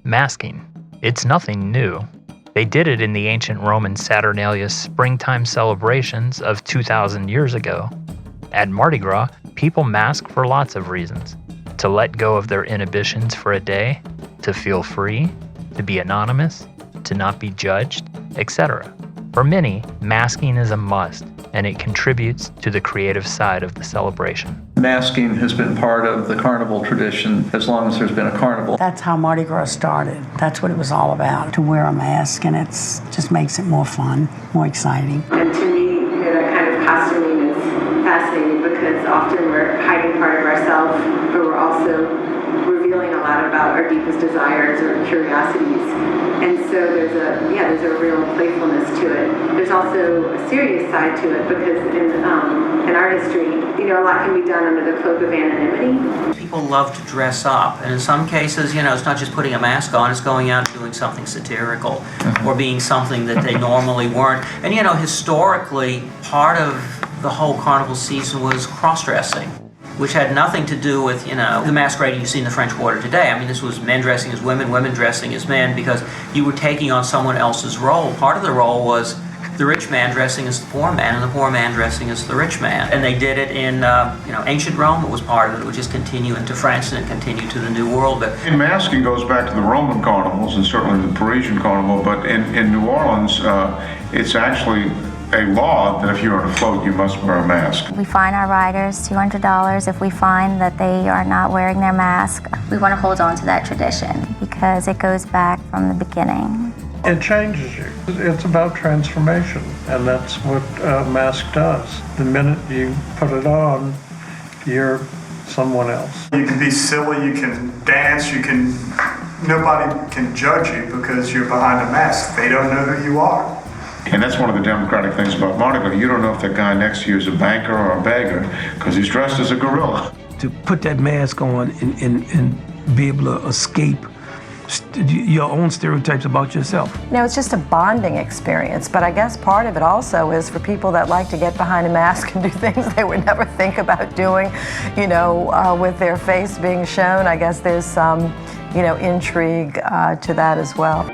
Masking. It's nothing new. They did it in the ancient Roman Saturnalia springtime celebrations of 2,000 years ago. At Mardi Gras, people mask for lots of reasons. To let go of their inhibitions for a day, to feel free, to be anonymous, to not be judged, etc. For many, masking is a must, and it contributes to the creative side of the celebration. Masking has been part of the carnival tradition as long as there's been a carnival. That's how Mardi Gras started. That's what it was all about, to wear a mask, and it just makes it more fun, more exciting. And to me, that kind of costuming is fascinating because often we're hiding part of ourselves, but we're also revealing a lot about our deepest desires or curiosities. And so there's a real playfulness to it. There's also a serious side to it because in our history, a lot can be done under the cloak of anonymity. People love to dress up, and in some cases, it's not just putting a mask on, it's going out and doing something satirical or being something that they normally weren't. And historically, part of the whole carnival season was cross-dressing, which had nothing to do with, the masquerading you see in the French Quarter today. I mean, this was men dressing as women, women dressing as men, because you were taking on someone else's role. Part of the role was the rich man dressing as the poor man, and the poor man dressing as the rich man. And they did it in, ancient Rome. It was part of it. It would just continue into France and continue to the New World. But masking goes back to the Roman carnivals and certainly the Parisian carnival. But in New Orleans, it's actually a law that if you're on a float, you must wear a mask. We fine our riders $200 if we find that they are not wearing their mask. We want to hold on to that tradition because it goes back from the beginning. It changes you. It's about transformation, and that's what a mask does. The minute you put it on, you're someone else. You can be silly, you can dance, nobody can judge you because you're behind a mask. They don't know who you are. And that's one of the democratic things about Mardi Gras. You don't know if that guy next to you is a banker or a beggar because he's dressed as a gorilla. To put that mask on and be able to escape your own stereotypes about yourself. It's just a bonding experience, but I guess part of it also is for people that like to get behind a mask and do things they would never think about doing, with their face being shown. I guess there's some, intrigue to that as well.